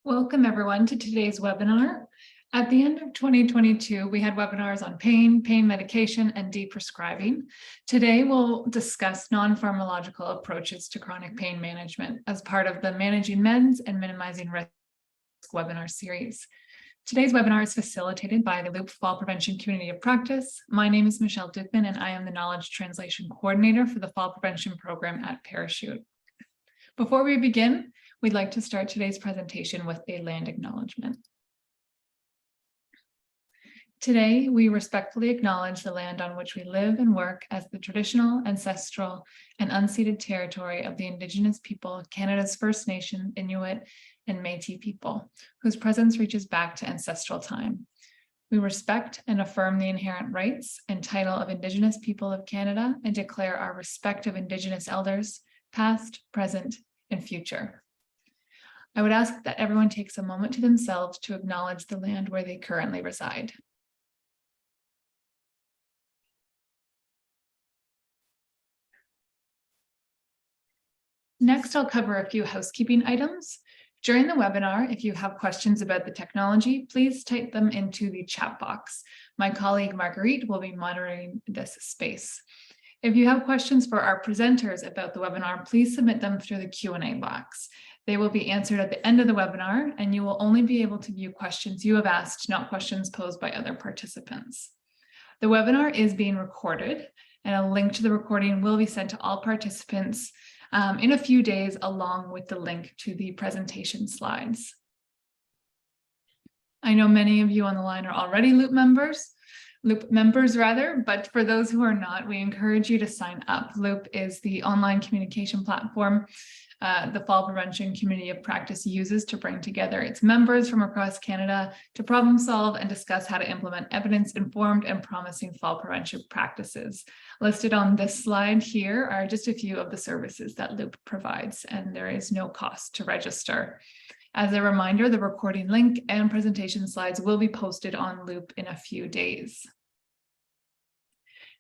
Welcome everyone to today's webinar. At the end of 2022, we had webinars on pain medication, and deprescribing. Today, we'll discuss non-pharmacological approaches to chronic pain management as part of the Managing Meds and Minimizing Risk webinar series. Today's webinar is facilitated by the Loop Fall Prevention Community of Practice. My name is Michelle Dukeman, and I am the Knowledge Translation Coordinator for the Fall Prevention Program at Parachute. Before we begin, we'd like to start today's presentation with a land acknowledgement. Today, we respectfully acknowledge the land on which we live and work as the traditional, ancestral, and unceded territory of the Indigenous people of Canada's First Nation, Inuit, and Métis people, whose presence reaches back to ancestral time. We respect and affirm the inherent rights and title of Indigenous people of Canada and declare our respect of Indigenous elders, past, present, and future. I would ask that everyone takes a moment to themselves to acknowledge the land where they currently reside. Next, I'll cover a few housekeeping items. During the webinar, if you have questions about the technology, please type them into the chat box. My colleague Marguerite will be monitoring this space. If you have questions for our presenters about the webinar, please submit them through the Q&A box. They will be answered at the end of the webinar, and you will only be able to view questions you have asked, not questions posed by other participants. The webinar is being recorded, and a link to the recording will be sent to all participants in a few days, along with the link to the presentation slides. I know many of you on the line are already Loop members, but for those who are not, we encourage you to sign up. Loop is the online communication platform the Fall Prevention Community of Practice uses to bring together its members from across Canada to problem solve and discuss how to implement evidence-informed and promising fall prevention practices. Listed on this slide here are just a few of the services that Loop provides, and there is no cost to register. As a reminder, the recording link and presentation slides will be posted on Loop in a few days.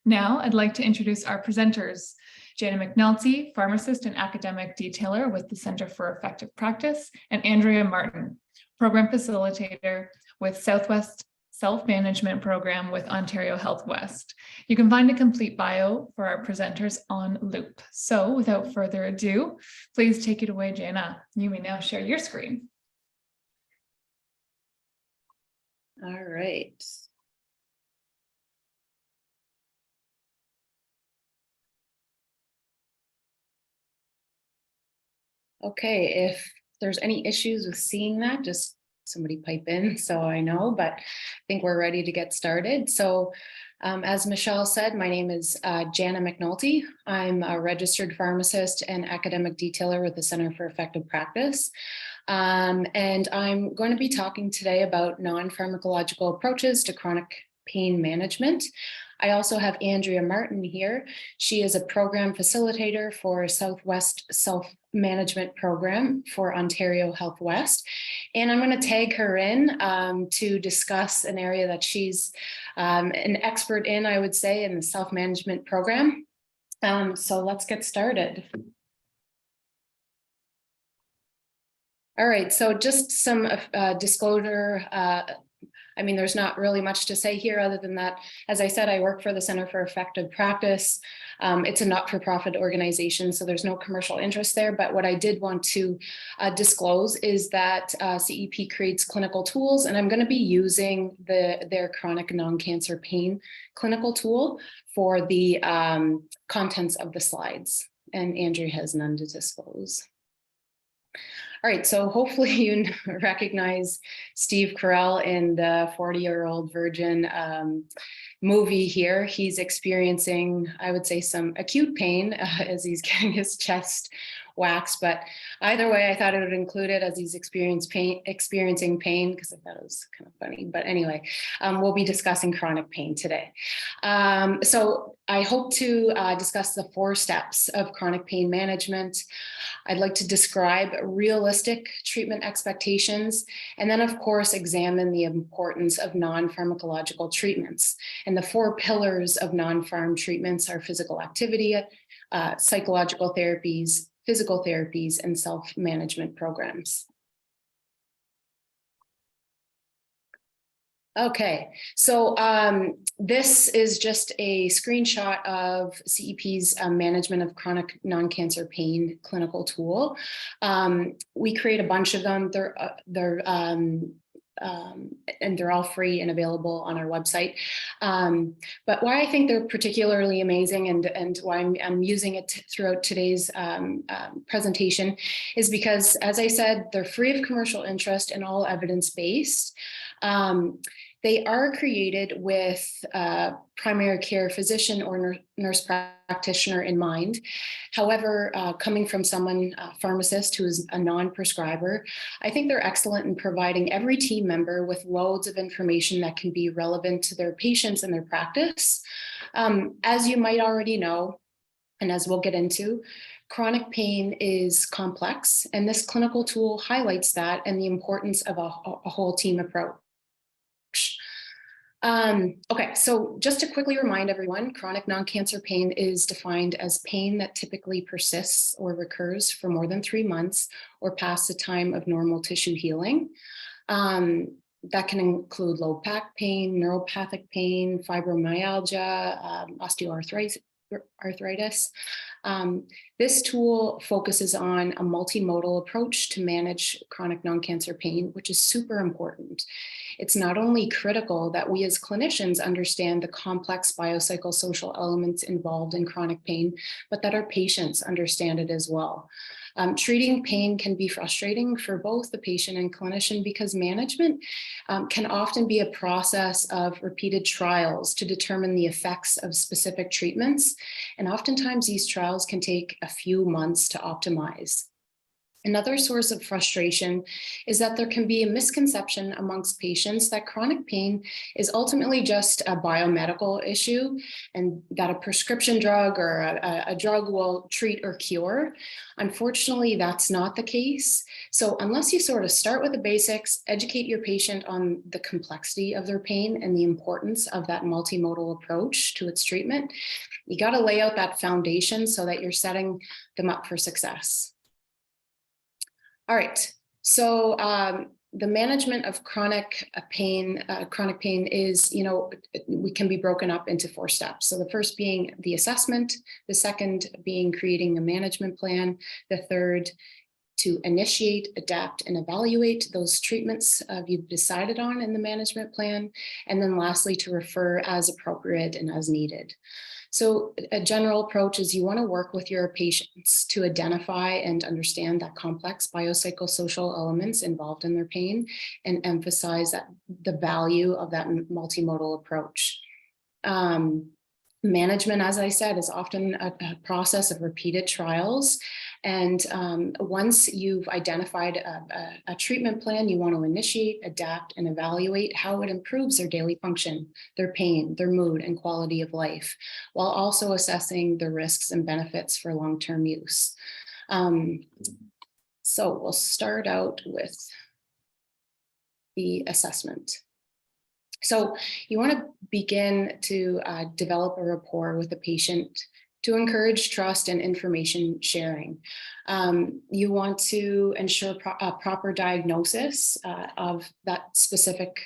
Now, I'd like to introduce our presenters. Jana McNulty, pharmacist and academic detailer with the Center for Effective Practice, and Andrea Martin, program facilitator with Southwest Self-Management Program with Ontario Health West. You can find a complete bio for our presenters on Loop. So without further ado, please take it away, Jana. You may now share your screen. All right. Okay, if there's any issues with seeing that, just somebody pipe in so I know, but I think we're ready to get started. So as Michelle said, my name is Jana McNulty. I'm a registered pharmacist and academic detailer with the Center for Effective Practice. And I'm going to be talking today about non-pharmacological approaches to chronic pain management. I also have Andrea Martin here. She is a program facilitator for Southwest Self-Management Program for Ontario Health West. And I'm going to tag her in to discuss an area that she's an expert in, I would say, in the self-management program. So let's get started. All right, so just some disclosure. I mean, there's not really much to say here other than that, as I said, I work for the Center for Effective Practice. It's a not-for-profit organization, so there's no commercial interest there. But what I did want to disclose is that CEP creates clinical tools, and I'm going to be using their chronic non-cancer pain clinical tool for the contents of the slides. And Andrea has none to disclose. All right, so hopefully you recognize Steve Carell in the 40-Year-Old Virgin movie here. He's experiencing, I would say, some acute pain as he's getting his chest waxed, but either way, I thought it would include it as he's experiencing pain because I thought it was kind of funny. But anyway, we'll be discussing chronic pain today. So I hope to discuss the 4 steps of chronic pain management. I'd like to describe realistic treatment expectations, and then of course, examine the importance of non-pharmacological treatments. And the 4 pillars of non-pharm treatments are physical activity, psychological therapies, physical therapies, and self-management programs. Okay, so this is just a screenshot of CEP's management of chronic non-cancer pain clinical tool. We create a bunch of them. And they're all free and available on our website. But why I think they're particularly amazing and why I'm using it throughout today's presentation is because, as I said, they're free of commercial interest and all evidence-based. They are created with primary care physician or nurse practitioner in mind. However, coming from someone, a pharmacist who is a non-prescriber, I think they're excellent in providing every team member with loads of information that can be relevant to their patients and their practice. As you might already know, and as we'll get into, chronic pain is complex, and this clinical tool highlights that and the importance of a whole team approach. Okay, so just to quickly remind everyone, chronic non-cancer pain is defined as pain that typically persists or recurs for more than 3 months or past the time of normal tissue healing. That can include low back pain, neuropathic pain, fibromyalgia, osteoarthritis. This tool focuses on a multimodal approach to manage chronic non-cancer pain, which is super important. It's not only critical that we as clinicians understand the complex biopsychosocial elements involved in chronic pain, but that our patients understand it as well. Treating pain can be frustrating for both the patient and clinician because management can often be a process of repeated trials to determine the effects of specific treatments. And oftentimes these trials can take a few months to optimize. Another source of frustration is that there can be a misconception amongst patients that chronic pain is ultimately just a biomedical issue and that a prescription drug or a drug will treat or cure. Unfortunately, that's not the case. So unless you sort of start with the basics, educate your patient on the complexity of their pain and the importance of that multimodal approach to its treatment, you got to lay out that foundation so that you're setting them up for success. All right, so the management of chronic pain is, we can be broken up into 4 steps. So the first being the assessment, the second being creating a management plan, the third to initiate, adapt, and evaluate those treatments you've decided on in the management plan, and then lastly to refer as appropriate and as needed. So a general approach is you want to work with your patients to identify and understand that complex biopsychosocial elements involved in their pain and emphasize that the value of that multimodal approach. Management, as I said, is often a process of repeated trials. And once you've identified a treatment plan, you want to initiate, adapt, and evaluate how it improves their daily function, their pain, their mood, and quality of life, while also assessing the risks and benefits for long-term use. So we'll start out with the assessment. So you want to begin to develop a rapport with the patient to encourage trust and information sharing. You want to ensure proper diagnosis of that specific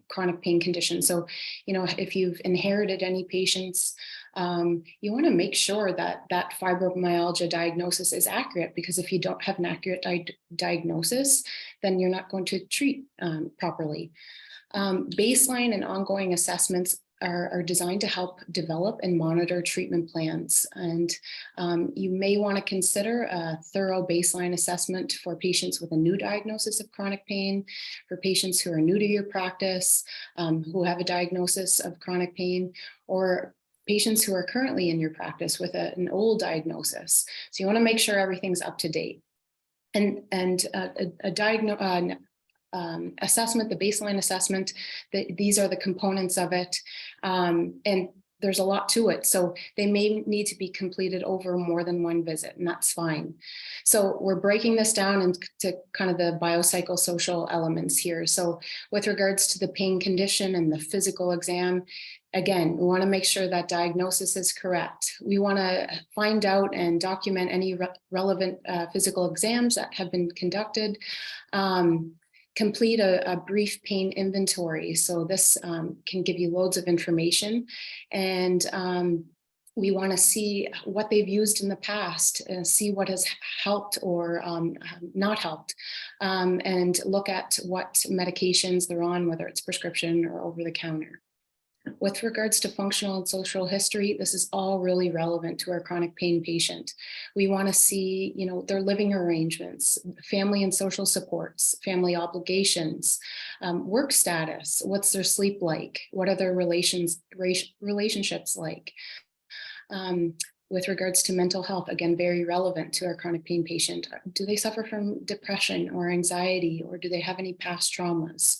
chronic pain condition. So, if you've inherited any patients, you want to make sure that that fibromyalgia diagnosis is accurate, because if you don't have an accurate diagnosis, then you're not going to treat properly. Baseline and ongoing assessments are designed to help develop and monitor treatment plans. And you may want to consider a thorough baseline assessment for patients with a new diagnosis of chronic pain, for patients who are new to your practice, who have a diagnosis of chronic pain, or patients who are currently in your practice with an old diagnosis. So you want to make sure everything's up to date. And assessment, the baseline assessment, these are the components of it. And there's a lot to it. So they may need to be completed over more than one visit, and that's fine. So we're breaking this down into kind of the biopsychosocial elements here. So with regards to the pain condition and the physical exam, again, we want to make sure that diagnosis is correct. We want to find out and document any relevant physical exams that have been conducted. complete a brief pain inventory. So this can give you loads of information, and we want to see what they've used in the past, see what has helped or not helped, and look at what medications they're on, whether it's prescription or over the counter. With regards to functional and social history, this is all really relevant to our chronic pain patient. We want to see, their living arrangements, family and social supports, family obligations, work status, what's their sleep like, what are their relationships like. With regards to mental health, again, very relevant to our chronic pain patient. Do they suffer from depression or anxiety, or do they have any past traumas?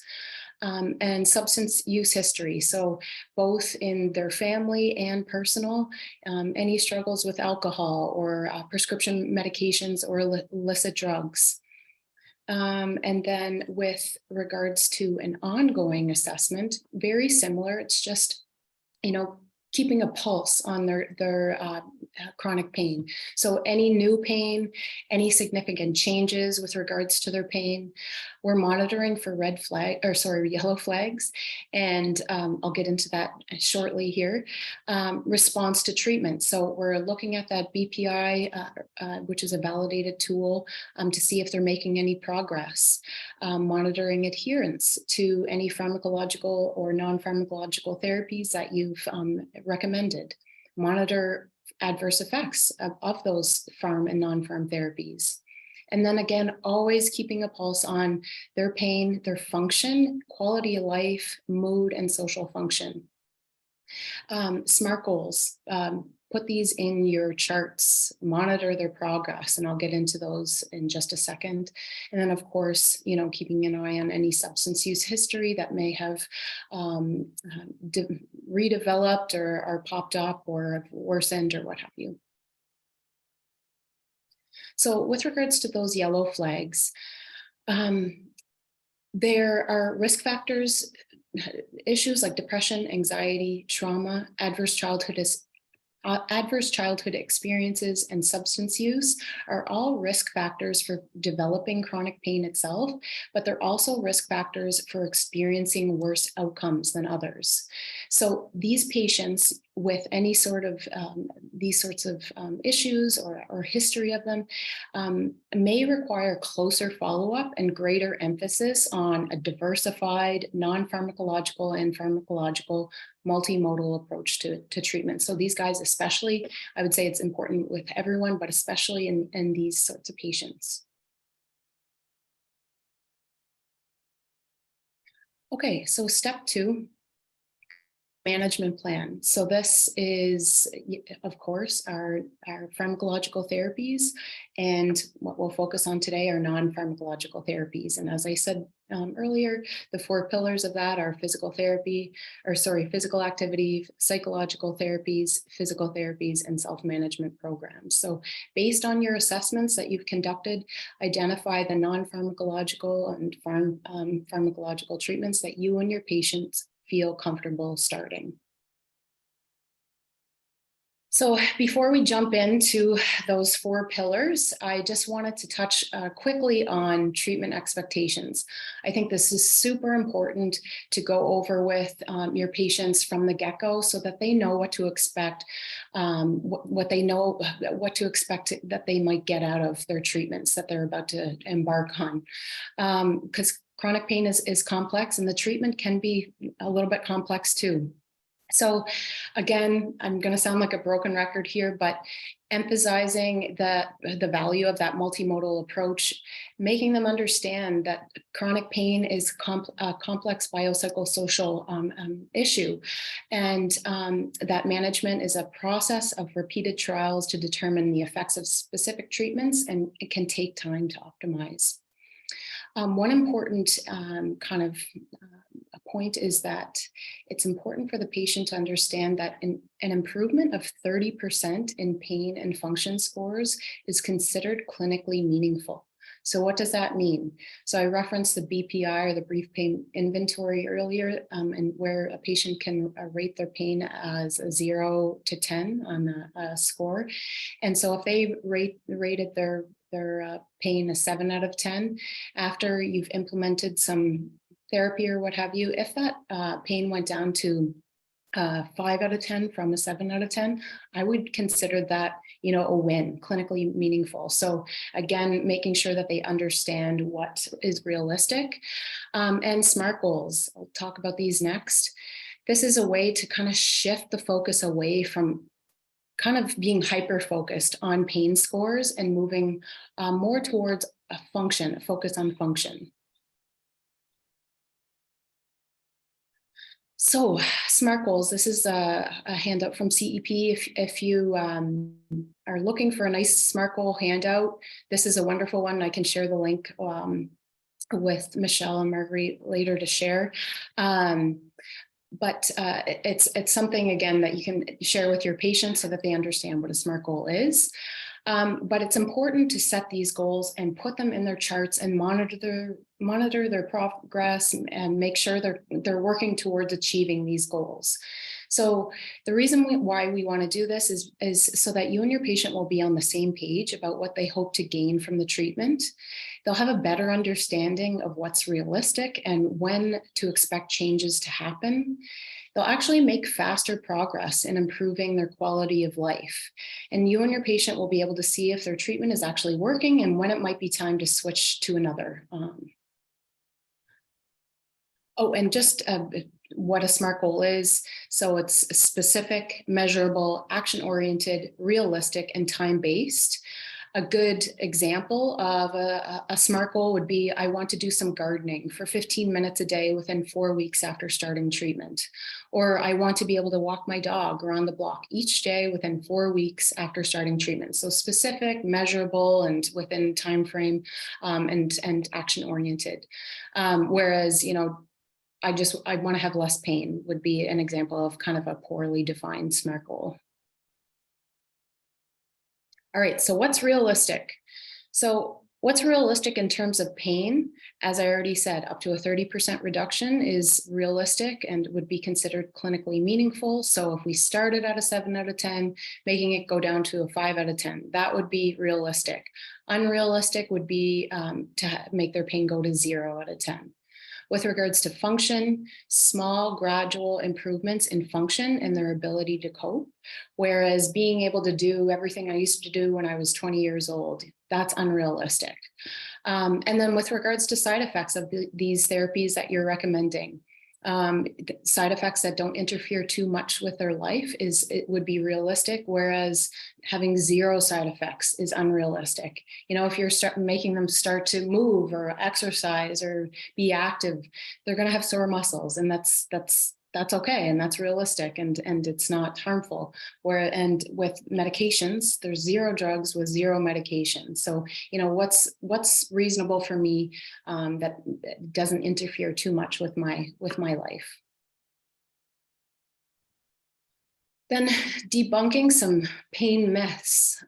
And substance use history. So both in their family and personal, any struggles with alcohol or prescription medications or illicit drugs. And then with regards to an ongoing assessment, very similar. It's just, keeping a pulse on their chronic pain. So any new pain, any significant changes with regards to their pain, we're monitoring for yellow flags. And I'll get into that shortly here. Response to treatment. So we're looking at that BPI, which is a validated tool to see if they're making any progress. Monitoring adherence to any pharmacological or non-pharmacological therapies that you've recommended. Monitor adverse effects of those pharm and non-pharm therapies. And then again, always keeping a pulse on their pain, their function, quality of life, mood, and social function. SMART goals. Put these in your charts, monitor their progress, and I'll get into those in just a second. And then, of course, keeping an eye on any substance use history that may have redeveloped or popped up or worsened or what have you. So with regards to those yellow flags, there are risk factors, issues like depression, anxiety, trauma, adverse childhood experiences, and substance use are all risk factors for developing chronic pain itself, but they're also risk factors for experiencing worse outcomes than others. So these patients with any sort of these sorts of issues or history of them may require closer follow-up and greater emphasis on a diversified, non-pharmacological and pharmacological multimodal approach to treatment. So these guys especially, I would say it's important with everyone, but especially in these sorts of patients. Okay, so step 2. Management plan. So this is, of course, our pharmacological therapies, and what we'll focus on today are non-pharmacological therapies. And as I said earlier, the 4 pillars of that are physical activity, psychological therapies, physical therapies, and self-management programs. So based on your assessments that you've conducted, identify the non-pharmacological and pharmacological treatments that you and your patients feel comfortable starting. So before we jump into those 4 pillars, I just wanted to touch quickly on treatment expectations. I think this is super important to go over with your patients from the get-go so that they know what to expect, what to expect that they might get out of their treatments that they're about to embark on. Because chronic pain is complex, and the treatment can be a little bit complex too. So again, I'm going to sound like a broken record here, but emphasizing the value of that multimodal approach, making them understand that chronic pain is a complex biopsychosocial issue, and that management is a process of repeated trials to determine the effects of specific treatments, and it can take time to optimize. One important point is that it's important for the patient to understand that an improvement of 30% in pain and function scores is considered clinically meaningful. So what does that mean? So I referenced the BPI, or the brief pain inventory, earlier, and where a patient can rate their pain as a 0 to 10 on a score. And so if they rated their their pain a 7 out of 10 after you've implemented some therapy or what have you. If that pain went down to 5 out of 10 from a 7 out of 10, I would consider that, a win, clinically meaningful. So again, making sure that they understand what is realistic. And SMART goals, I'll talk about these next. This is a way to kind of shift the focus away from kind of being hyper-focused on pain scores and moving more towards a focus on function. So SMART goals, this is a handout from CEP. If you are looking for a nice SMART goal handout, this is a wonderful one. I can share the link with Michelle and Marguerite later to share. But it's something, again, that you can share with your patients so that they understand what a SMART goal is. But it's important to set these goals and put them in their charts and monitor their progress and make sure they're working towards achieving these goals. So the reason why we want to do this is so that you and your patient will be on the same page about what they hope to gain from the treatment. They'll have a better understanding of what's realistic and when to expect changes to happen. They'll actually make faster progress in improving their quality of life. And you and your patient will be able to see if their treatment is actually working and when it might be time to switch to another. And just what a SMART goal is. So it's specific, measurable, action-oriented, realistic, and time-based. A good example of a SMART goal would be, I want to do some gardening for 15 minutes a day within 4 weeks after starting treatment. Or I want to be able to walk my dog around the block each day within 4 weeks after starting treatment. So specific, measurable, and within time frame, and action-oriented. Whereas, I want to have less pain would be an example of kind of a poorly defined SMART goal. All right, so what's realistic? So what's realistic in terms of pain? As I already said, up to a 30% reduction is realistic and would be considered clinically meaningful. So if we started at a 7 out of 10, making it go down to a 5 out of 10, that would be realistic. Unrealistic would be to make their pain go to 0 out of 10. With regards to function, small gradual improvements in function and their ability to cope, whereas being able to do everything I used to do when I was 20 years old, that's unrealistic. And then with regards to side effects of these therapies that you're recommending, side effects that don't interfere too much with their life it would be realistic, whereas having 0 side effects is unrealistic. If you're making them start to move or exercise or be active, they're going to have sore muscles, and that's okay, and that's realistic, and it's not harmful. And with medications, there's 0 drugs with 0 medication. So what's reasonable for me that doesn't interfere too much with my life. Then debunking some pain myths,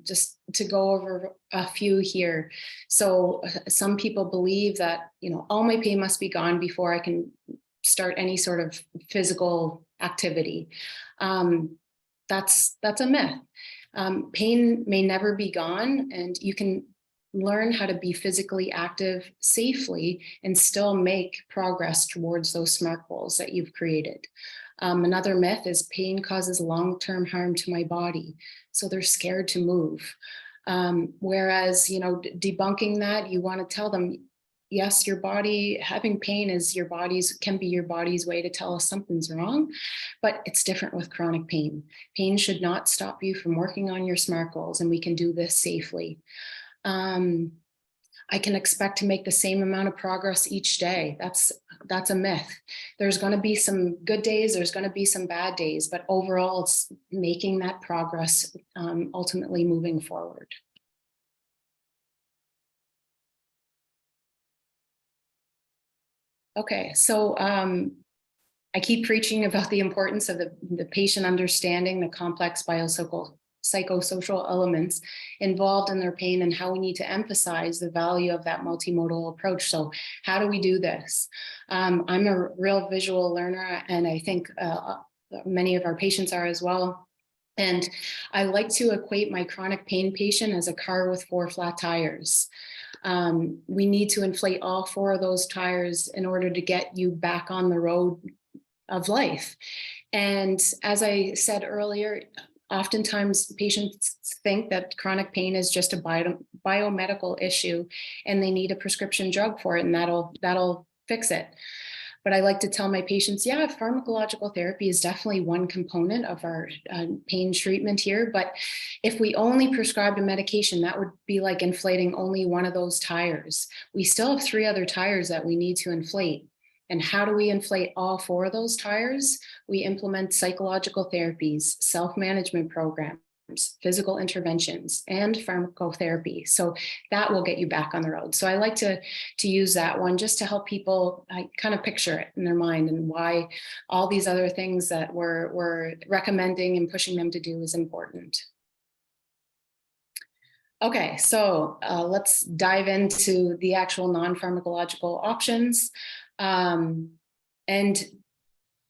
just to go over a few here. So some people believe that all my pain must be gone before I can start any sort of physical activity. That's a myth. Pain may never be gone, and you can learn how to be physically active safely and still make progress towards those SMART goals that you've created. Another myth is pain causes long-term harm to my body, so they're scared to move. Whereas, debunking that, you want to tell them, yes, your body, having pain can be your body's way to tell us something's wrong, but it's different with chronic pain. Pain should not stop you from working on your SMART goals, and we can do this safely. I can expect to make the same amount of progress each day. That's a myth. There's going to be some good days, there's going to be some bad days, but overall it's making that progress, ultimately moving forward. Okay, so I keep preaching about the importance of the patient understanding the complex biopsychosocial elements involved in their pain and how we need to emphasize the value of that multimodal approach. So how do we do this? I'm a real visual learner, and I think many of our patients are as well. And I like to equate my chronic pain patient as a car with 4 flat tires. We need to inflate all 4 of those tires in order to get you back on the road of life. And as I said earlier, oftentimes patients think that chronic pain is just a biomedical issue and they need a prescription drug for it, and that'll fix it. But I like to tell my patients, yeah, pharmacological therapy is definitely one component of our pain treatment here. But if we only prescribed a medication, that would be like inflating only one of those tires. We still have 3 other tires that we need to inflate. And how do we inflate all 4 of those tires? We implement psychological therapies, self-management programs, physical interventions, and pharmacotherapy. So that will get you back on the road. So I like to use that one just to help people kind of picture it in their mind, and why all these other things that we're recommending and pushing them to do is important. Okay, so let's dive into the actual non-pharmacological options. And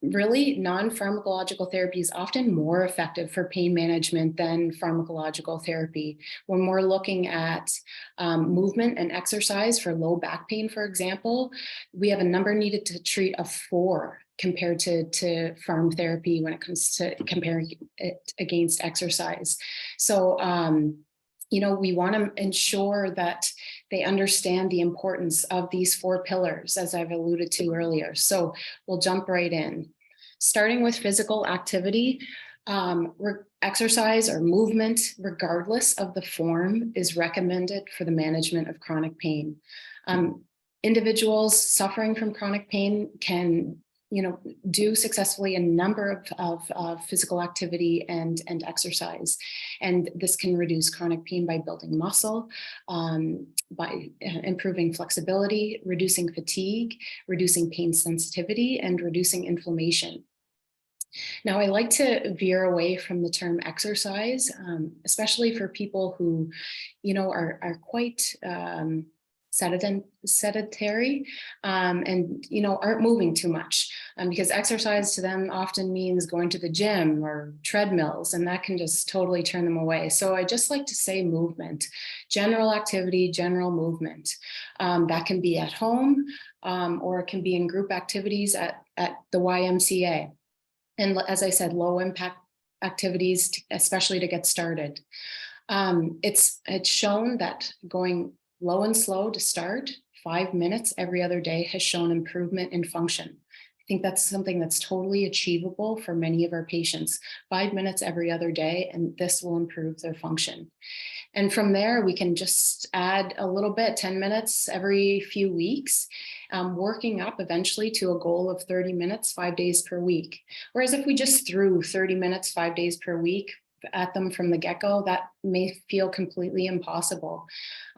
really, non-pharmacological therapy is often more effective for pain management than pharmacological therapy. When we're looking at movement and exercise for low back pain, for example, we have a number needed to treat of 4 compared to pharm therapy when it comes to comparing it against exercise. So, we want to ensure that they understand the importance of these 4 pillars, as I've alluded to earlier. So we'll jump right in. Starting with physical activity, exercise or movement, regardless of the form, is recommended for the management of chronic pain. Individuals suffering from chronic pain can do successfully a number of physical activity and exercise. And this can reduce chronic pain by building muscle, by improving flexibility, reducing fatigue, reducing pain sensitivity, and reducing inflammation. Now, I like to veer away from the term exercise, especially for people who, are quite sedentary and aren't moving too much, because exercise to them often means going to the gym or treadmills, and that can just totally turn them away. So I just like to say movement, general activity, general movement. That can be at home, or it can be in group activities at the YMCA. And as I said, low impact activities, especially to get started. It's shown that going low and slow to start, 5 minutes every other day, has shown improvement in function. I think that's something that's totally achievable for many of our patients. 5 minutes every other day, and this will improve their function. And from there, we can just add a little bit, 10 minutes every few weeks, working up eventually to a goal of 30 minutes, 5 days per week. Whereas if we just threw 30 minutes, 5 days per week at them from the get-go, that may feel completely impossible.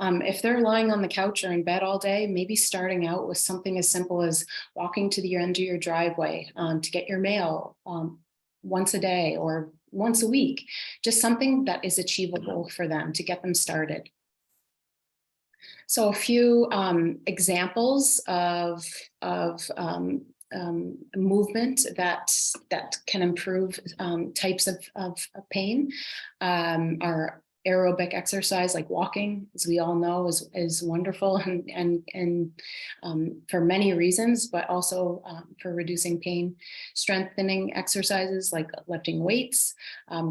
If they're lying on the couch or in bed all day, maybe starting out with something as simple as walking to the end of your driveway to get your mail once a day or once a week, just something that is achievable for them to get them started. So a few examples of movement that can improve types of pain are aerobic exercise, like walking, as we all know, is wonderful and for many reasons, but also for reducing pain. Strengthening exercises like lifting weights,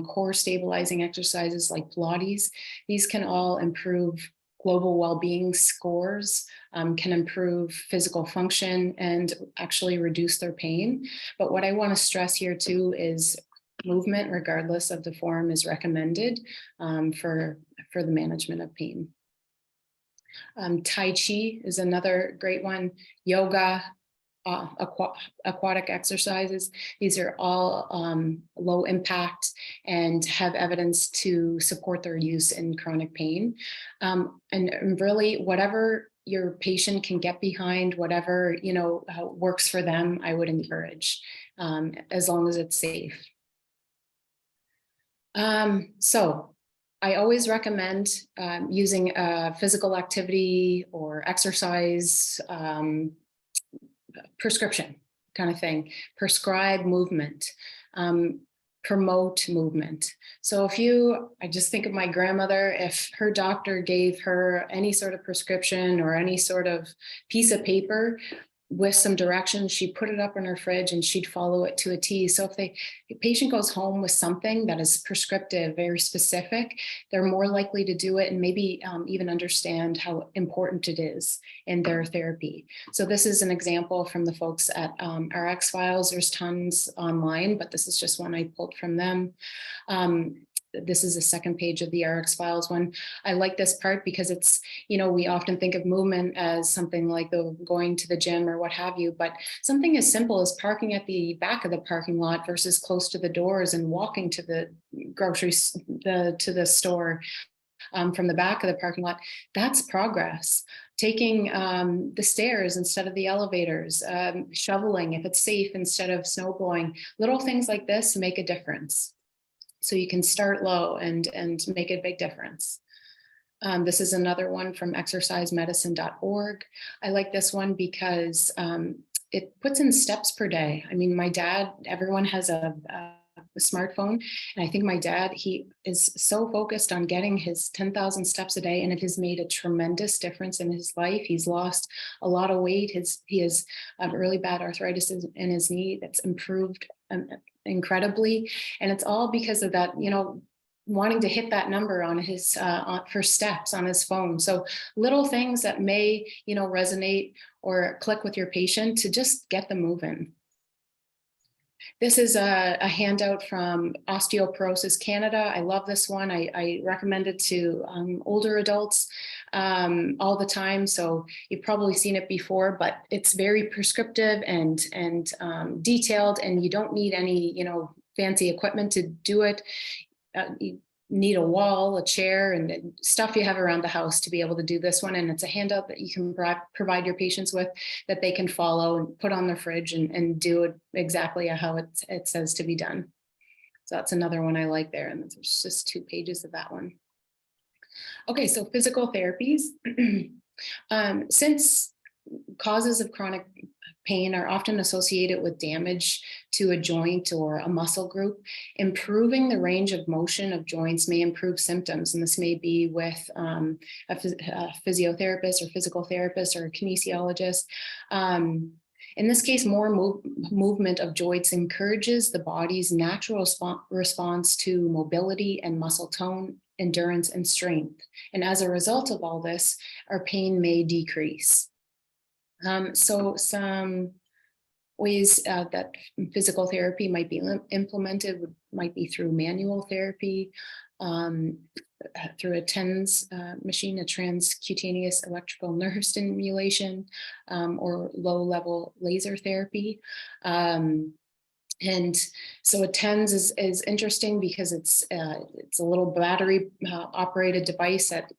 core stabilizing exercises like Pilates. These can all improve global well-being scores, can improve physical function and actually reduce their pain. But what I want to stress here too is movement, regardless of the form, is recommended for the management of pain. Tai Chi is another great one. Yoga, aquatic exercises. These are all low impact and have evidence to support their use in chronic pain. And really, whatever your patient can get behind, whatever works for them, I would encourage, as long as it's safe. So I always recommend using a physical activity or exercise prescription kind of thing, prescribe movement. promote movement. So I just think of my grandmother, if her doctor gave her any sort of prescription or any sort of piece of paper with some directions, she'd put it up in her fridge and she'd follow it to a T. So if the patient goes home with something that is prescriptive, very specific, they're more likely to do it and maybe even understand how important it is in their therapy. So this is an example from the folks at RX Files. There's tons online, but this is just one I pulled from them. This is the second page of the RX Files one. I like this part because it's, we often think of movement as something like going to the gym or what have you, but something as simple as parking at the back of the parking lot versus close to the doors and walking to the to the store from the back of the parking lot, that's progress. Taking the stairs instead of the elevators, shoveling if it's safe instead of snow blowing, little things like this make a difference. So you can start low and make a big difference. This is another one from exercisemedicine.org. I like this one because it puts in steps per day. I mean, my dad, everyone has a smartphone. And I think my dad, he is so focused on getting his 10,000 steps a day, and it has made a tremendous difference in his life. He's lost a lot of weight. He has really bad arthritis in his knee that's improved incredibly. And it's all because of that, wanting to hit that number on his for steps on his phone. So little things that may, resonate or click with your patient to just get them moving. This is a handout from Osteoporosis Canada. I love this one. I recommend it to older adults all the time. So you've probably seen it before, but it's very prescriptive and detailed, and you don't need any, fancy equipment to do it. You need a wall, a chair, and stuff you have around the house to be able to do this one. And it's a handout that you can provide your patients with that they can follow and put on their fridge and do it exactly how it says to be done. So that's another one I like there. And there's just 2 pages of that one. Okay, so physical therapies. Since causes of chronic pain are often associated with damage to a joint or a muscle group, improving the range of motion of joints may improve symptoms. And this may be with a physiotherapist or physical therapist or a kinesiologist. In this case, more movement of joints encourages the body's natural response to mobility and muscle tone, endurance, and strength. And as a result of all this, our pain may decrease. So some ways that physical therapy might be implemented might be through manual therapy, through a TENS machine, a transcutaneous electrical nerve stimulation, or low-level laser therapy. And so a TENS is interesting because it's a little battery operated device that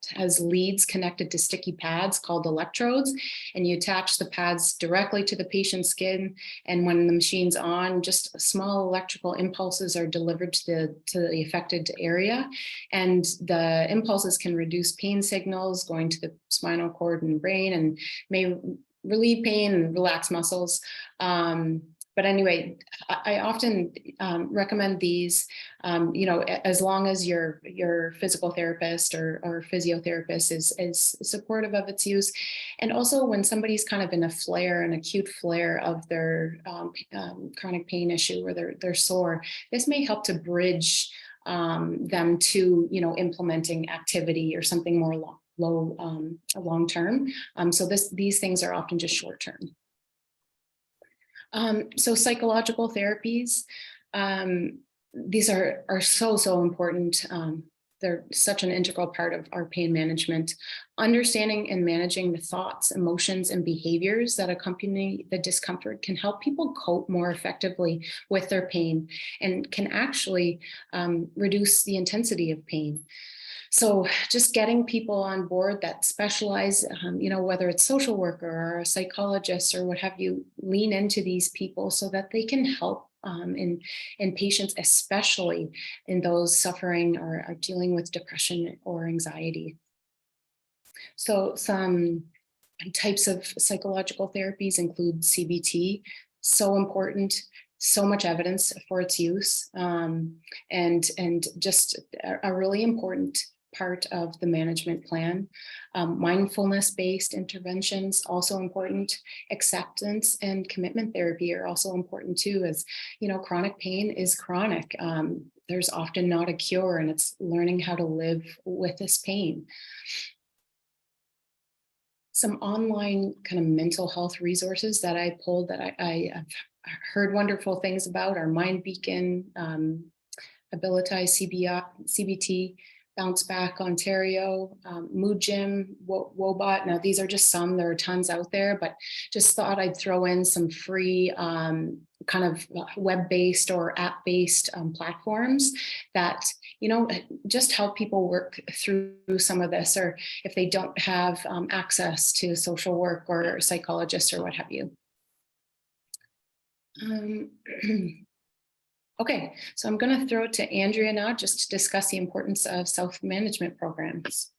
has leads connected to sticky pads called electrodes, and you attach the pads directly to the patient's skin. And when the machine's on, just small electrical impulses are delivered to the affected area, and the impulses can reduce pain signals going to the spinal cord and brain, and may relieve pain and relax muscles. But anyway, I often recommend these, as long as your physical therapist or physiotherapist is supportive of its use. And also when somebody's kind of in an acute flare of their chronic pain issue, or they're sore, this may help to bridge them to, implementing activity or something more long term. So these things are often just short term. So psychological therapies, these are so important. They're such an integral part of our pain management. Understanding and managing the thoughts, emotions, and behaviors that accompany the discomfort can help people cope more effectively with their pain, and can actually reduce the intensity of pain. So just getting people on board that specialize, whether it's social worker or a psychologist or what have you, lean into these people so that they can help in patients, especially in those suffering or are dealing with depression or anxiety. So some types of psychological therapies include CBT, so important. so much evidence for its use, and just a really important part of the management plan. Mindfulness-based interventions also important. Acceptance and commitment therapy are also important too, as chronic pain is chronic. There's often not a cure, and it's learning how to live with this pain. Some online kind of mental health resources that I pulled that I have heard wonderful things about are Mind Beacon, Abilitize CBT, Bounce Back Ontario, Mood Gym, Wobot. Now these are just some, there are tons out there, but just thought I'd throw in some free kind of web-based or app-based platforms that, just help people work through some of this, or if they don't have access to social work or psychologists or what have you. Okay, so I'm going to throw it to Andrea now just to discuss the importance of self-management programs.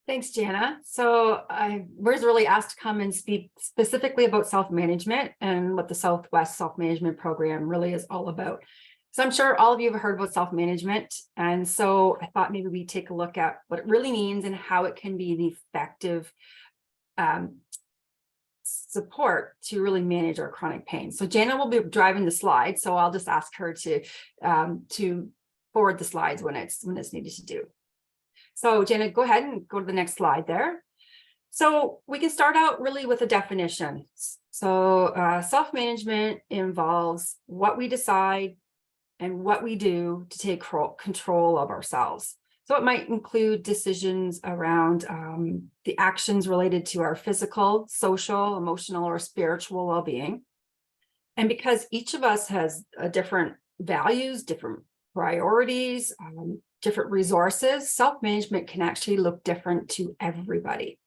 Thanks, Jana. So I was really asked to come and speak specifically about self-management and what the Southwest Self-Management Program really is all about. So I'm sure all of you have heard about self-management. And so I thought maybe we take a look at what it really means and how it can be an effective support to really manage our chronic pain. So Jana will be driving the slides, so I'll just ask her to forward the slides when it's needed to do. So Jana, go ahead and go to the next slide there. So we can start out really with a definition. So self-management involves what we decide and what we do to take control of ourselves. So it might include decisions around the actions related to our physical, social, emotional, or spiritual well-being. And because each of us has different values, different priorities, different resources, self-management can actually look different to everybody.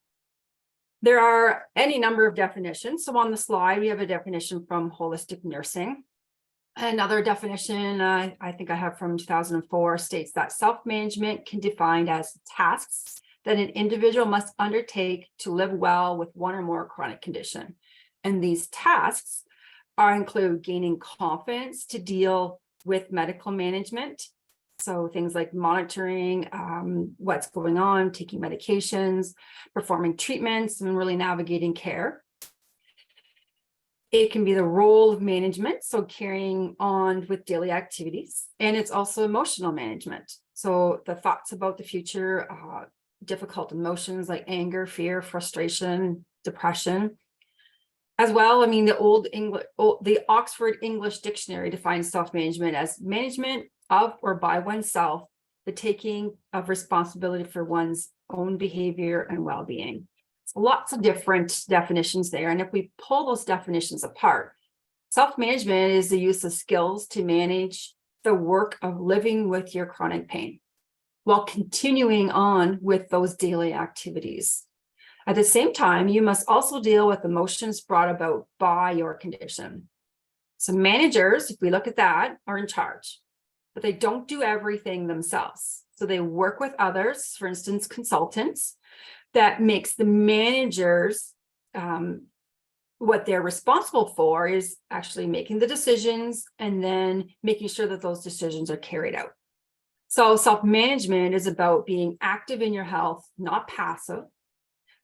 There are any number of definitions. So on the slide, we have a definition from holistic nursing. Another definition I think I have from 2004 states that self-management can be defined as tasks that an individual must undertake to live well with one or more chronic condition. And these tasks include gaining confidence to deal with medical management. So things like monitoring what's going on, taking medications, performing treatments, and really navigating care. It can be the role of management, so carrying on with daily activities. And it's also emotional management. So the thoughts about the future, difficult emotions like anger, fear, frustration, depression. As well, I mean, the Oxford English Dictionary defines self-management as management of or by oneself, the taking of responsibility for one's own behavior and well-being. Lots of different definitions there. And if we pull those definitions apart, self-management is the use of skills to manage the work of living with your chronic pain while continuing on with those daily activities. At the same time, you must also deal with emotions brought about by your condition. So managers, if we look at that, are in charge, but they don't do everything themselves. So they work with others, for instance, consultants. That makes the managers, what they're responsible for is actually making the decisions and then making sure that those decisions are carried out. So self-management is about being active in your health, not passive.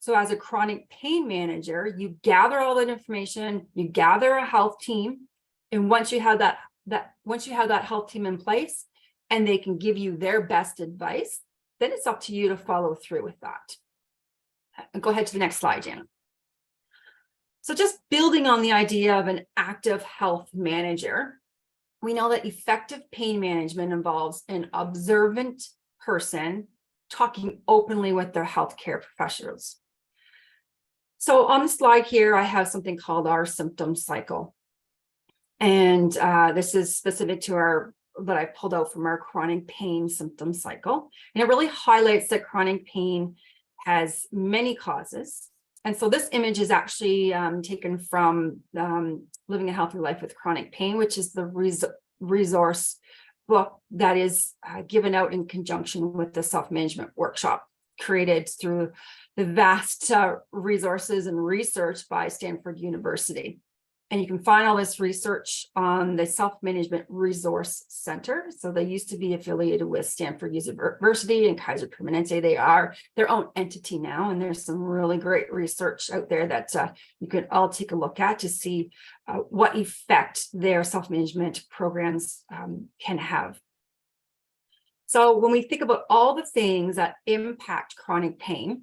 So as a chronic pain manager, you gather all that information, you gather a health team, and once you have that health team in place and they can give you their best advice, then it's up to you to follow through with that. Go ahead to the next slide, Jana. So just building on the idea of an active health manager, we know that effective pain management involves an observant person talking openly with their healthcare professionals. So on the slide here, I have something called our symptom cycle. And this is specific to that I pulled out from our chronic pain symptom cycle. And it really highlights that chronic pain has many causes. And so this image is actually taken from Living a Healthy Life with Chronic Pain, which is the resource book that is given out in conjunction with the self-management workshop created through the vast resources and research by Stanford University. And you can find all this research on the Self-Management Resource Center. So they used to be affiliated with Stanford University and Kaiser Permanente. They are their own entity now, and there's some really great research out there that you could all take a look at to see what effect their self-management programs can have. So when we think about all the things that impact chronic pain,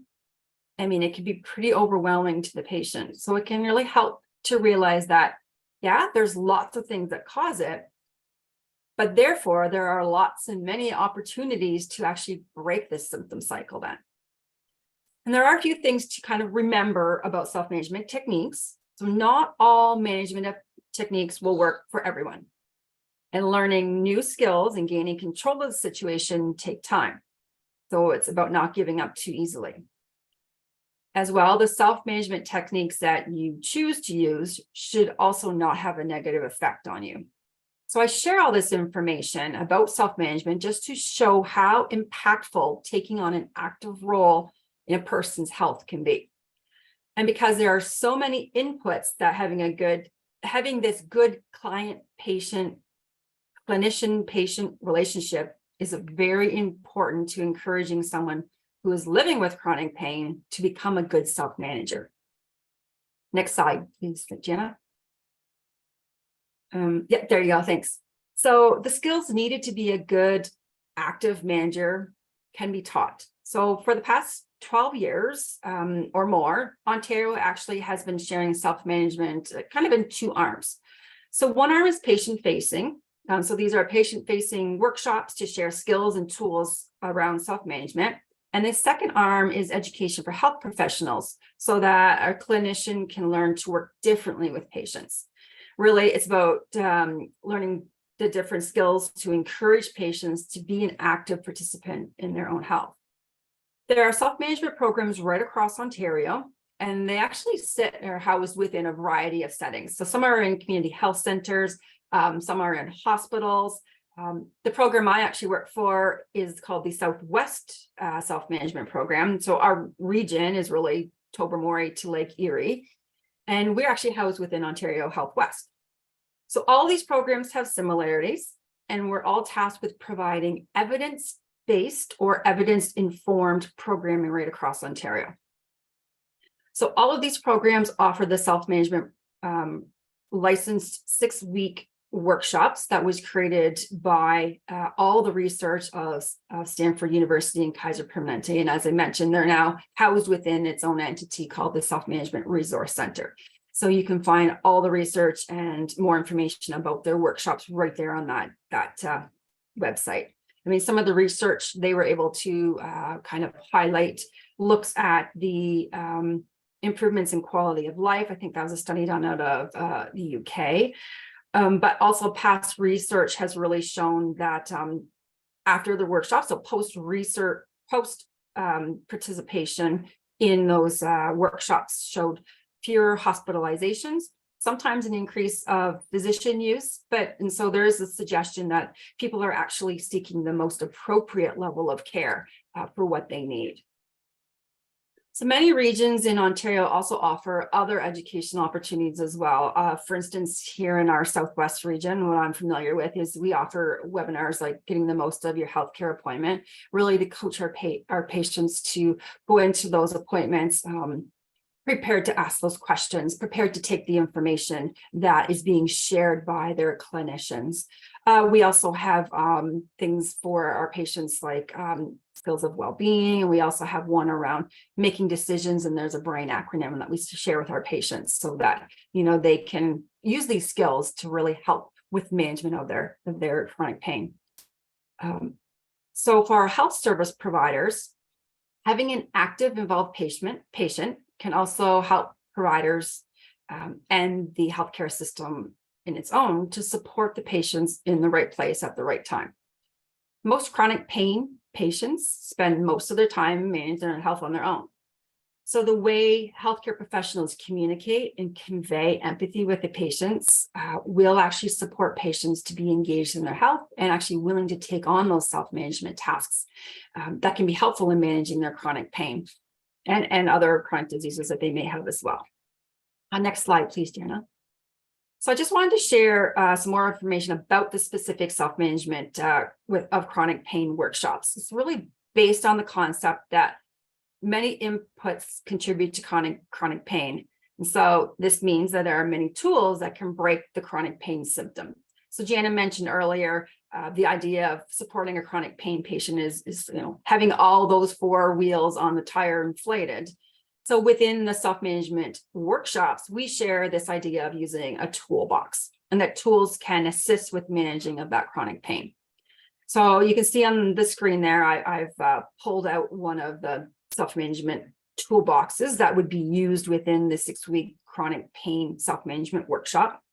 I mean, it can be pretty overwhelming to the patient. So it can really help to realize that, yeah, there's lots of things that cause it, but therefore there are lots and many opportunities to actually break this symptom cycle then. And there are a few things to kind of remember about self-management techniques. So not all management techniques will work for everyone. And learning new skills and gaining control of the situation take time. So it's about not giving up too easily. As well, the self-management techniques that you choose to use should also not have a negative effect on you. So I share all this information about self-management just to show how impactful taking on an active role in a person's health can be. And because there are so many inputs that having this good client-patient, clinician-patient relationship is very important to encouraging someone who is living with chronic pain to become a good self-manager. Next slide, please, Jana. Yeah, there you go, thanks. So the skills needed to be a good active manager can be taught. So for the past 12 years or more, Ontario actually has been sharing self-management kind of in two arms. So one arm is patient-facing. So these are patient-facing workshops to share skills and tools around self-management. And the second arm is education for health professionals so that our clinician can learn to work differently with patients. Really, it's about learning the different skills to encourage patients to be an active participant in their own health. There are self-management programs right across Ontario, and they actually sit or housed within a variety of settings. So some are in community health centers, some are in hospitals. The program I actually work for is called the Southwest Self-Management Program. So our region is really Tobermory to Lake Erie, and we're actually housed within Ontario Health West. So all these programs have similarities, and we're all tasked with providing evidence-based or evidence-informed programming right across Ontario. So all of these programs offer the self-management licensed 6-week workshops that was created by all the research of Stanford University and Kaiser Permanente. And as I mentioned, they're now housed within its own entity called the Self-Management Resource Center. So you can find all the research and more information about their workshops right there on that website. I mean, some of the research they were able to kind of highlight looks at the improvements in quality of life. I think that was a study done out of the UK. But also past research has really shown that after the workshop, so post participation in those workshops showed fewer hospitalizations, sometimes an increase of physician use, and so there is a suggestion that people are actually seeking the most appropriate level of care for what they need. So many regions in Ontario also offer other educational opportunities as well. For instance, here in our Southwest region, what I'm familiar with is we offer webinars like getting the most of your healthcare appointment, really to coach our patients to go into those appointments prepared to ask those questions, prepared to take the information that is being shared by their clinicians. We also have things for our patients like skills of well-being, and we also have one around making decisions, and there's a BRAIN acronym that we share with our patients so that they can use these skills to really help with management of their chronic pain. So for our health service providers, having an active involved patient can also help providers and the healthcare system in its own to support the patients in the right place at the right time. Most chronic pain patients spend most of their time managing their health on their own. So the way healthcare professionals communicate and convey empathy with the patients will actually support patients to be engaged in their health and actually willing to take on those self-management tasks that can be helpful in managing their chronic pain and other chronic diseases that they may have as well. Next slide, please, Jana. So I just wanted to share some more information about the specific self-management of chronic pain workshops. It's really based on the concept that many inputs contribute to chronic pain. And so this means that there are many tools that can break the chronic pain symptom. So Jana mentioned earlier, the idea of supporting a chronic pain patient is having all those four wheels on the tire inflated. So within the self-management workshops, we share this idea of using a toolbox, and that tools can assist with managing of that chronic pain. So you can see on the screen there, I've pulled out one of the self-management toolboxes that would be used within the 6-week chronic pain self-management workshop.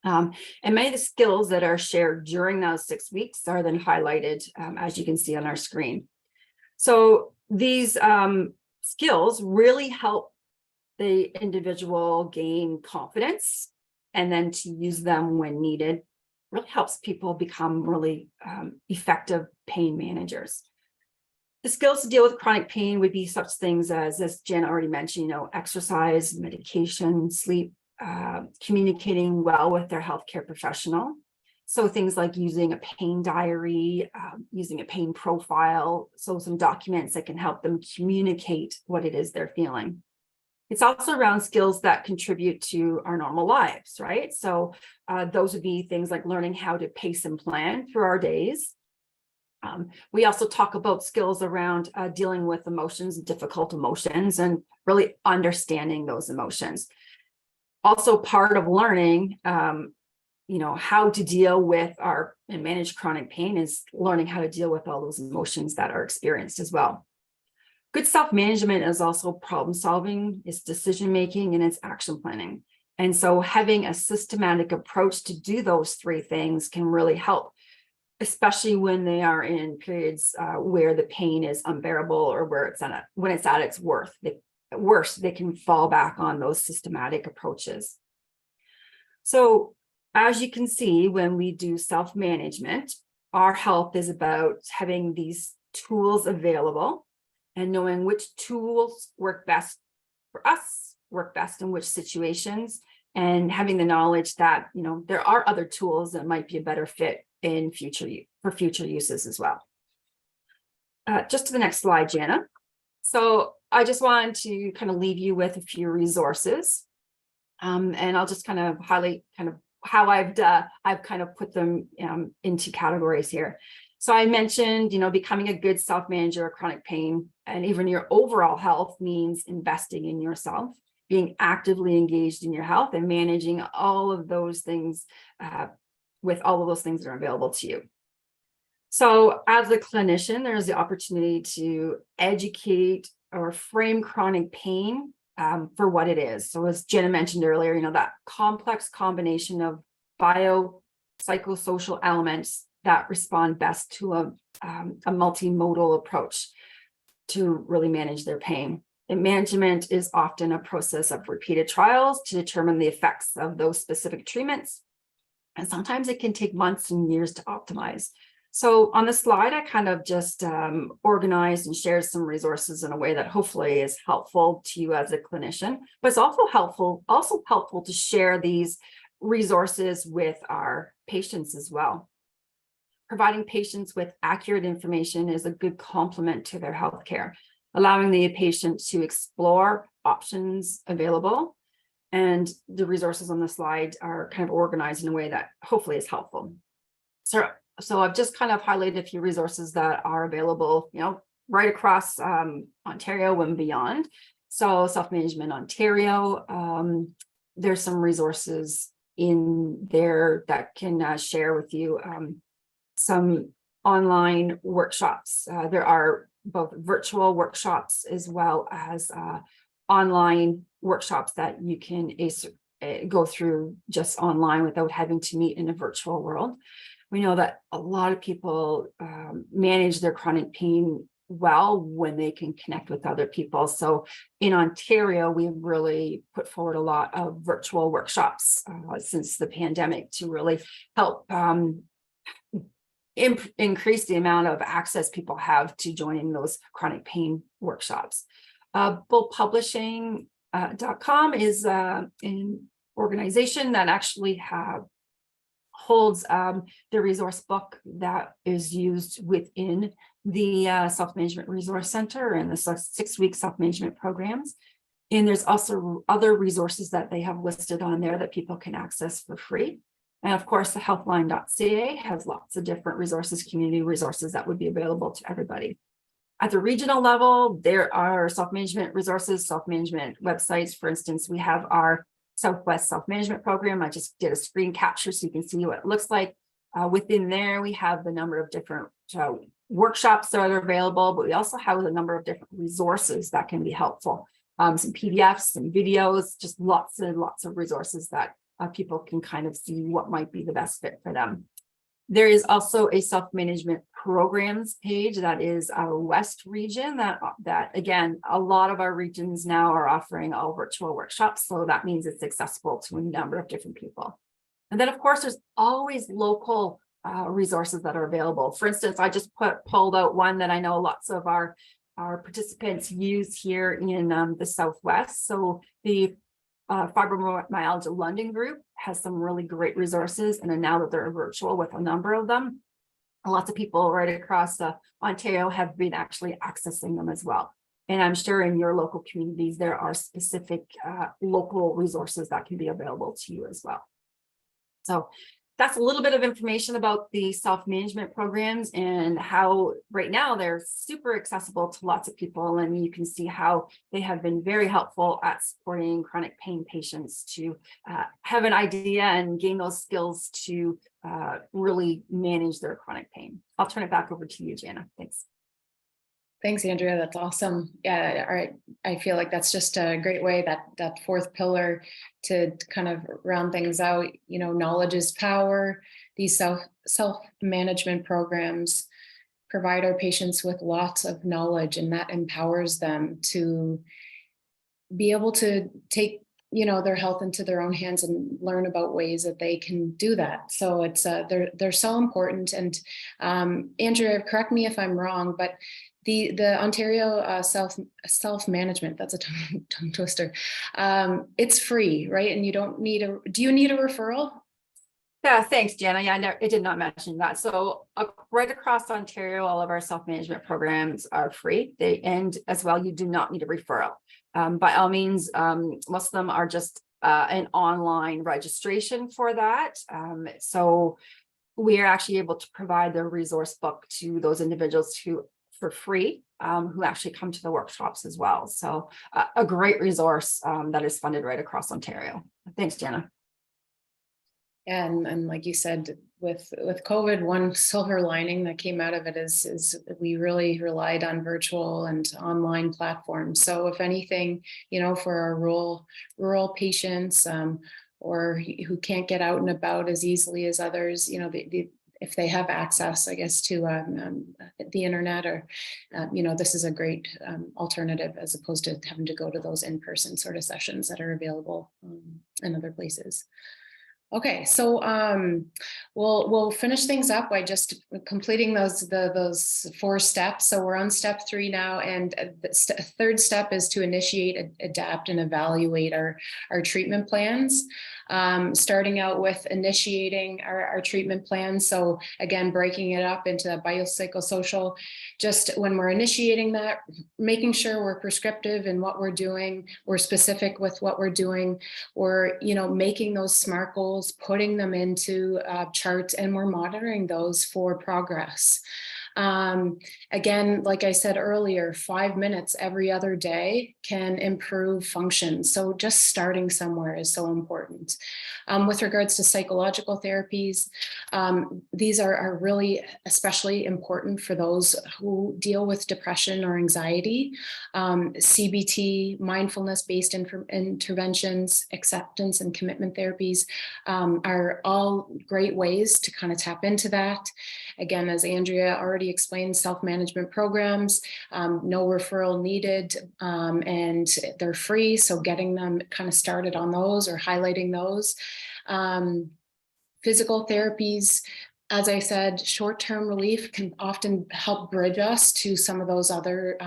And many of the skills that are shared during those 6 weeks are then highlighted, as you can see on our screen. So these skills really help the individual gain confidence, and then to use them when needed really helps people become really effective pain managers. The skills to deal with chronic pain would be such things as Jen already mentioned, exercise, medication, sleep, communicating well with their healthcare professional. So things like using a pain diary, using a pain profile, so some documents that can help them communicate what it is they're feeling. It's also around skills that contribute to our normal lives, right? So those would be things like learning how to pace and plan through our days. We also talk about skills around dealing with emotions, difficult emotions, and really understanding those emotions. Also part of learning, how to deal with and manage chronic pain is learning how to deal with all those emotions that are experienced as well. Good self-management is also problem solving, it's decision making, and it's action planning. And so having a systematic approach to do those three things can really help, especially when they are in periods where the pain is unbearable, or when it's at its worst, they can fall back on those systematic approaches. So as you can see, when we do self-management, our help is about having these tools available and knowing which tools work best for us, work best in which situations, and having the knowledge that, there are other tools that might be a better fit for future uses as well. Just to the next slide, Jana. So I just wanted to kind of leave you with a few resources, and I'll just kind of highlight how I've kind of put them into categories here. So I mentioned, becoming a good self-manager of chronic pain and even your overall health means investing in yourself, being actively engaged in your health, and managing all of those things with all of those things that are available to you. So as a clinician, there's the opportunity to educate or frame chronic pain for what it is. So as Jana mentioned earlier, that complex combination of biopsychosocial elements that respond best to a multimodal approach to really manage their pain. And management is often a process of repeated trials to determine the effects of those specific treatments. And sometimes it can take months and years to optimize. So on the slide, I kind of just organized and shared some resources in a way that hopefully is helpful to you as a clinician, but it's also helpful to share these resources with our patients as well. Providing patients with accurate information is a good complement to their healthcare, allowing the patient to explore options available. And the resources on the slide are kind of organized in a way that hopefully is helpful. So I've just kind of highlighted a few resources that are available, right across Ontario and beyond. So Self-Management Ontario, there's some resources in there that can share with you some online workshops. There are both virtual workshops as well as online workshops that you can go through just online without having to meet in a virtual world. We know that a lot of people manage their chronic pain well when they can connect with other people. So in Ontario, we've really put forward a lot of virtual workshops since the pandemic to really help increase the amount of access people have to joining those chronic pain workshops. Bullpublishing.com is organization that actually holds the resource book that is used within the Self-Management Resource Center and the 6-week self-management programs. And there's also other resources that they have listed on there that people can access for free. And of course, the healthline.ca has lots of different resources, community resources that would be available to everybody. At the regional level, there are self-management resources, self-management websites. For instance, we have our Southwest Self-Management Program. I just did a screen capture so you can see what it looks like. Within there, we have the number of different workshops that are available, but we also have a number of different resources that can be helpful. Some PDFs, some videos, just lots and lots of resources that people can kind of see what might be the best fit for them. There is also a self-management programs page that is our West region that again, a lot of our regions now are offering all virtual workshops. So that means it's accessible to a number of different people. And then of course, there's always local resources that are available. For instance, I just pulled out one that I know lots of our participants use here in the Southwest. So the Fibromyalgia London group has some really great resources, and now that they're virtual with a number of them, lots of people right across Ontario have been actually accessing them as well. And I'm sure in your local communities, there are specific local resources that can be available to you as well. So that's a little bit of information about the self-management programs and how right now they're super accessible to lots of people. And you can see how they have been very helpful at supporting chronic pain patients to have an idea and gain those skills to really manage their chronic pain. I'll turn it back over to you, Jana. Thanks. Thanks, Andrea. That's awesome. Yeah, all right. I feel like that's just a great way, that fourth pillar, to kind of round things out. You know, knowledge is power. These self-management programs provide our patients with lots of knowledge, and that empowers them to be able to take, you know, their health into their own hands and learn about ways that they can do that. So it's they're so important. And Andrea, correct me if I'm wrong, but the Ontario self-management, that's a tongue twister. It's free, right? And you don't need do you need a referral? Yeah, thanks, Jana. Yeah, I did not mention that. So right across Ontario, all of our self-management programs are free. And as well, you do not need a referral. By all means, most of them are just an online registration for that. So we are actually able to provide the resource book to those individuals for free, who actually come to the workshops as well. So a great resource that is funded right across Ontario. Thanks, Jana. And like you said, with COVID, one silver lining that came out of it is we really relied on virtual and online platforms. So if anything, you know, for our rural patients or who can't get out and about as easily as others, you know, if they have access, I guess, to the internet, or, you know, this is a great alternative as opposed to having to go to those in-person sort of sessions that are available in other places. Okay, so we'll finish things up by just completing those 4 steps. So we're on step 3 now, and the third step is to initiate, adapt, and evaluate our treatment plans. Starting out with initiating our treatment plan. So again, breaking it up into the biopsychosocial. Just when we're initiating that, making sure we're prescriptive in what we're doing, we're specific with what we're doing, we're, you know, making those SMART goals, putting them into charts, and we're monitoring those for progress. Again, like I said earlier, 5 minutes every other day can improve function. So just starting somewhere is so important. With regards to psychological therapies, these are really especially important for those who deal with depression or anxiety. CBT, mindfulness-based interventions, acceptance and commitment therapies are all great ways to kind of tap into that. Again, as Andrea already explained, self-management programs, no referral needed, and they're free. So getting them kind of started on those or highlighting those. Physical therapies, As I said, short-term relief can often help bridge us to some of those other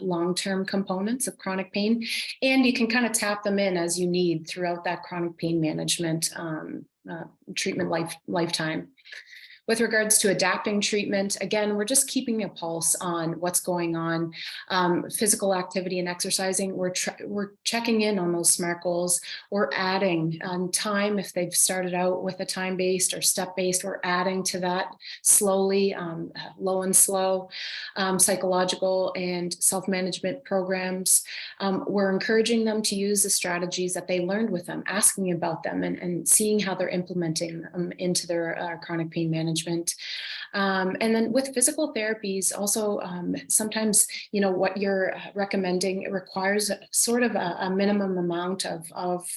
long-term components of chronic pain. And you can kind of tap them in as you need throughout that chronic pain management treatment lifetime. With regards to adapting treatment, again, we're just keeping a pulse on what's going on. Physical activity and exercising, we're checking in on those SMART goals. We're adding time if they've started out with a time-based or step-based, we're adding to that slowly, low and slow, psychological and self-management programs. We're encouraging them to use the strategies that they learned with them, asking about them and seeing how they're implementing them into their chronic pain management. And then with physical therapies, also sometimes, what you're recommending requires sort of a minimum amount of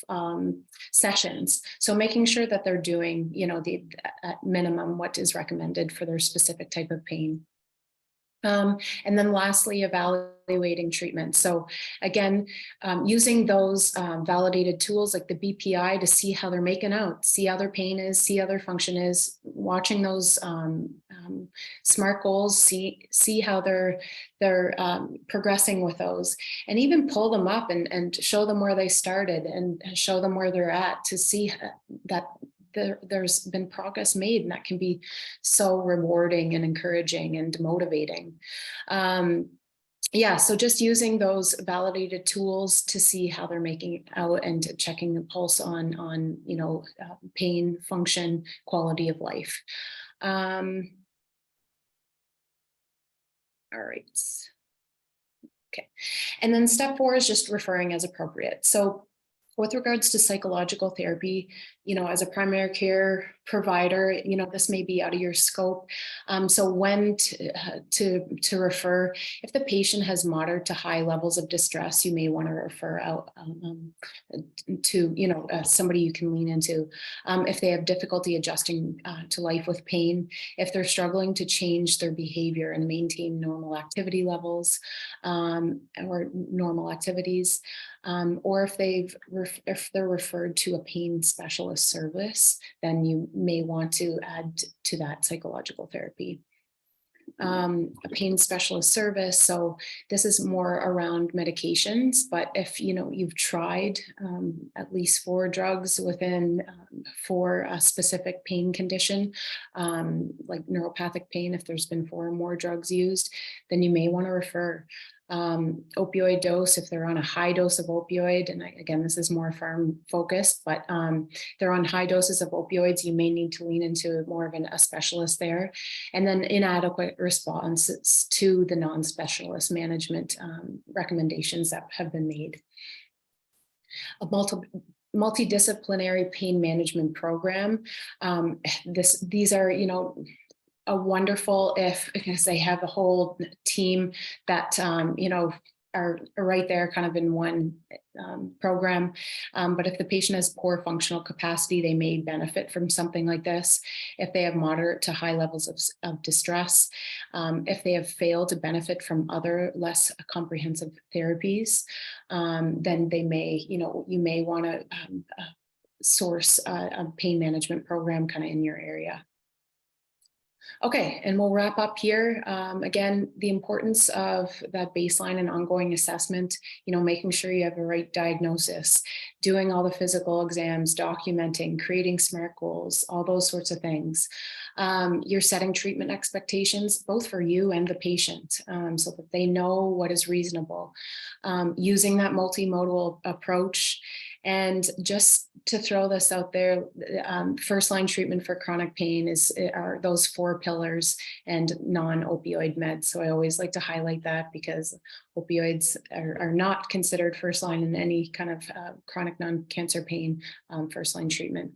sessions. So making sure that they're doing, the at minimum what is recommended for their specific type of pain. And then lastly, evaluating treatment. So again, using those validated tools like the BPI to see how they're making out, see how their pain is, see how their function is, watching those SMART goals, see how they're progressing with those, and even pull them up and show them where they started and show them where they're at to see that there's been progress made, and that can be so rewarding and encouraging and motivating. So just using those validated tools to see how they're making out and checking the pulse on pain, function, quality of life. All right. Okay. And then step 4 is just referring as appropriate. So with regards to psychological therapy, as a primary care provider, this may be out of your scope. So when to refer, if the patient has moderate to high levels of distress, you may want to refer out to, somebody you can lean into. If they have difficulty adjusting to life with pain, if they're struggling to change their behavior and maintain normal activity levels or normal activities, or if they're referred to a pain specialist service, then you may want to add to that psychological therapy. A pain specialist service. So this is more around medications, but if you've tried at least 4 drugs for a specific pain condition, like neuropathic pain, if there's been 4 or more drugs used, then you may want to refer. Opioid dose, if they're on a high dose of opioid, and again, this is more pharm focused, but they're on high doses of opioids, you may need to lean into more of a specialist there. And then inadequate responses to the non-specialist management recommendations that have been made. A multidisciplinary pain management program. These are, a wonderful because they have a whole team that, are right there kind of in one program. But if the patient has poor functional capacity, they may benefit from something like this. If they have moderate to high levels of distress, if they have failed to benefit from other less comprehensive therapies, then they may, you may want to source a pain management program kind of in your area. Okay, and we'll wrap up here. Again, the importance of that baseline and ongoing assessment, making sure you have the right diagnosis, doing all the physical exams, documenting, creating SMART goals, all those sorts of things. You're setting treatment expectations, both for you and the patient, so that they know what is reasonable. Using that multimodal approach. And just to throw this out there, first line treatment for chronic pain are those 4 pillars and non-opioid meds. So I always like to highlight that because opioids are not considered first line in any kind of chronic non-cancer pain first line treatment.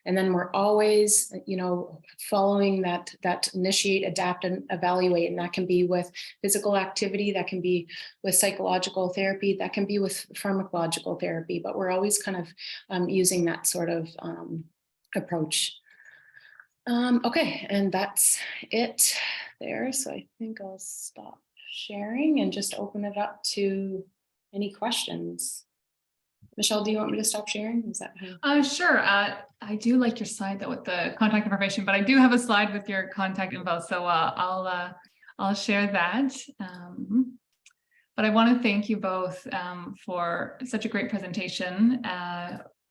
And then we're always, following that initiate, adapt, and evaluate. And that can be with physical activity, that can be with psychological therapy, that can be with pharmacological therapy, but we're always kind of using that sort of approach. Okay, and that's it there. So I think I'll stop sharing and just open it up to any questions. Michelle, do you want me to stop sharing? Is that how? Sure. I do like your slide though with the contact information, but I do have a slide with your contact info, so I'll share that. But I want to thank you both for such a great presentation.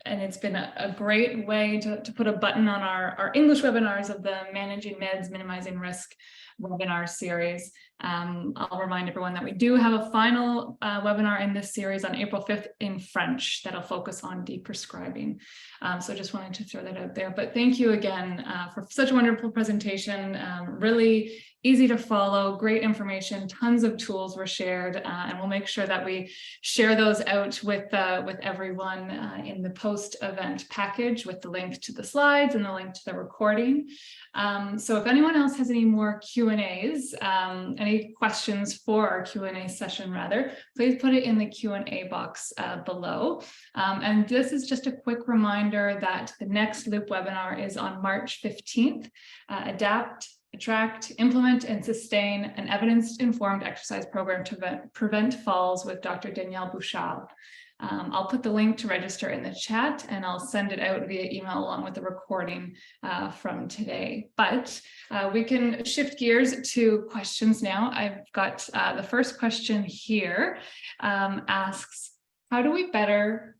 And it's been a great way to put a button on our English webinars of the Managing Meds, Minimizing Risk webinar series. I'll remind everyone that we do have a final webinar in this series on April 5th in French that'll focus on deprescribing. So just wanted to throw that out there. But thank you again for such a wonderful presentation. Really easy to follow, great information, tons of tools were shared, and we'll make sure that we share those out with everyone in the post-event package with the link to the slides and the link to the recording. So if anyone else has any more Q&As, any questions for our Q&A session rather, please put it in the Q&A box below. And this is just a quick reminder that the next Loop webinar is on March 15th, Adapt, Attract, Implement, and Sustain an Evidence-Informed Exercise Program to Prevent Falls with Dr. Danielle Bouchard. I'll put the link to register in the chat and I'll send it out via email along with the recording from today. But we can shift gears to questions now. I've got the first question here asks, how do we get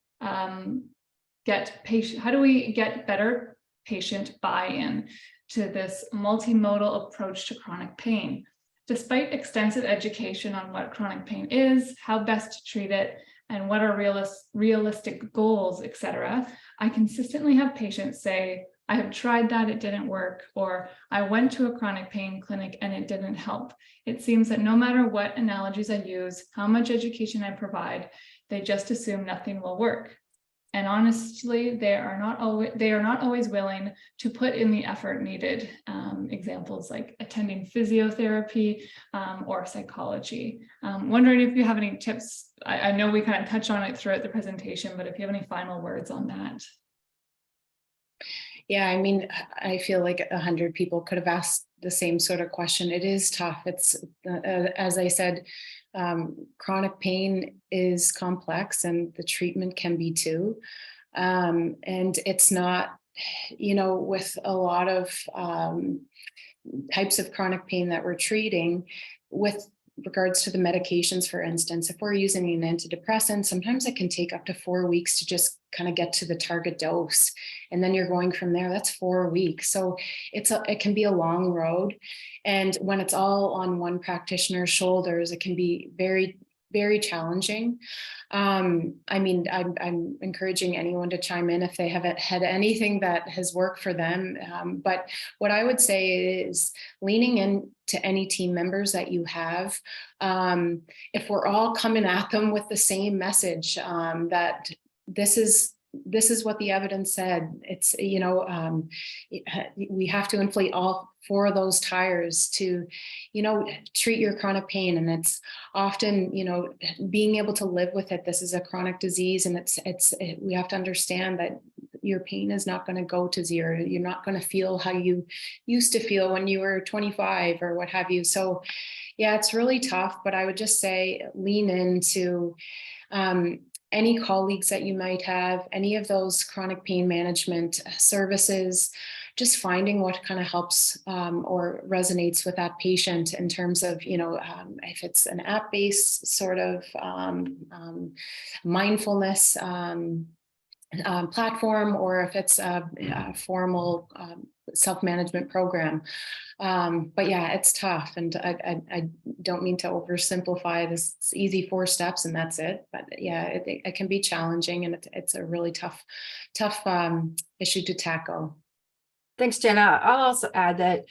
better patient buy-in to this multimodal approach to chronic pain? Despite extensive education on what chronic pain is, how best to treat it, and what are realistic goals, etc., I consistently have patients say, I have tried that, it didn't work, or I went to a chronic pain clinic and it didn't help. It seems that no matter what analogies I use, how much education I provide, they just assume nothing will work. And honestly, they are not always willing to put in the effort needed. Examples like attending physiotherapy or psychology. Wondering if you have any tips. I know we kind of touched on it throughout the presentation, but if you have any final words on that. Yeah, I mean, I feel like 100 people could have asked the same sort of question. It is tough. It's, as I said, chronic pain is complex and the treatment can be too. And it's not, with a lot of types of chronic pain that we're treating, with regards to the medications, for instance, if we're using an antidepressant, sometimes it can take up to 4 weeks to just kind of get to the target dose. And then you're going from there, that's 4 weeks. So it can be a long road. And when it's all on one practitioner's shoulders, it can be very, very challenging. I mean, I'm encouraging anyone to chime in if they haven't had anything that has worked for them. But what I would say is leaning into any team members that you have. If we're all coming at them with the same message, that this is what the evidence said. It's, we have to inflate all 4 of those tires to, treat your chronic pain. And it's often, being able to live with it. This is a chronic disease, and we have to understand that your pain is not going to go to zero. You're not going to feel how you used to feel when you were 25 or what have you. So yeah, it's really tough, but I would just say lean into, any colleagues that you might have, any of those chronic pain management services, just finding what kind of helps or resonates with that patient in terms of, if it's an app-based sort of mindfulness platform, or if it's a formal self-management program. But yeah, it's tough. And I don't mean to oversimplify this. It's easy 4 steps and that's it. But yeah, it can be challenging, and it's a really tough issue to tackle. Thanks, Jana. I'll also add that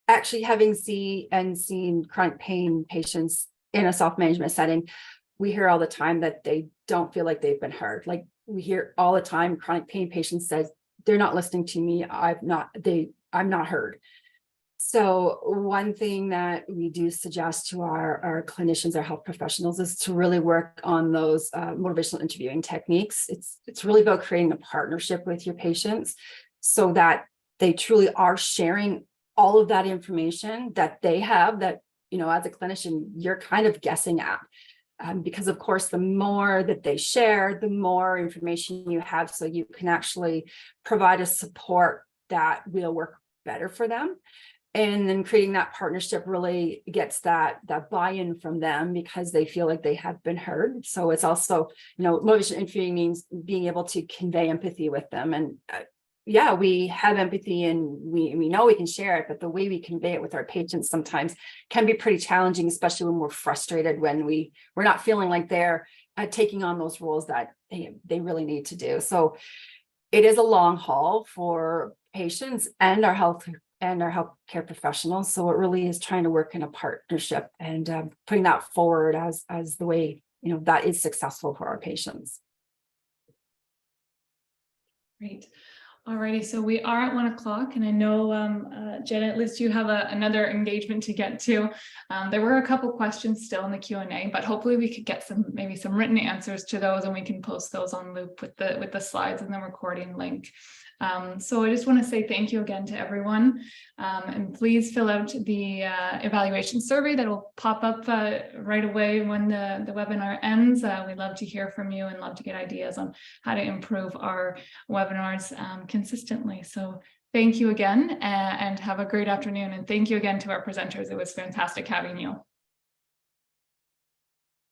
actually having seen chronic pain patients in a self-management setting, we hear all the time that they don't feel like they've been heard. Like we hear all the time, chronic pain patients says, they're not listening to me. I'm not heard. So one thing that we do suggest to our clinicians, our health professionals, is to really work on those motivational interviewing techniques. It's really about creating a partnership with your patients so that they truly are sharing all of that information that they have that, as a clinician, you're kind of guessing at. because of course, the more that they share, the more information you have, so you can actually provide a support that will work better for them. And then creating that partnership really gets that buy-in from them because they feel like they have been heard. So it's also, motivation interviewing means being able to convey empathy with them. And yeah, we have empathy and we know we can share it, but the way we convey it with our patients sometimes can be pretty challenging, especially when we're frustrated, when we're not feeling like they're taking on those roles that they really need to do. So it is a long haul for patients and our healthcare professionals. So it really is trying to work in a partnership and putting that forward as the way, that is successful for our patients. Great. Alrighty, so we are at 1 o'clock, and I know, Janet, at least you have another engagement to get to. There were a couple questions still in the Q&A, but hopefully we could get maybe some written answers to those, and we can post those on Loop with the slides and the recording link. So I just want to say thank you again to everyone, and please fill out the evaluation survey that will pop up right away when the webinar ends. We'd love to hear from you and love to get ideas on how to improve our webinars consistently. So thank you again, and have a great afternoon, and thank you again to our presenters. It was fantastic having you.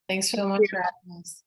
Thanks so much for having us.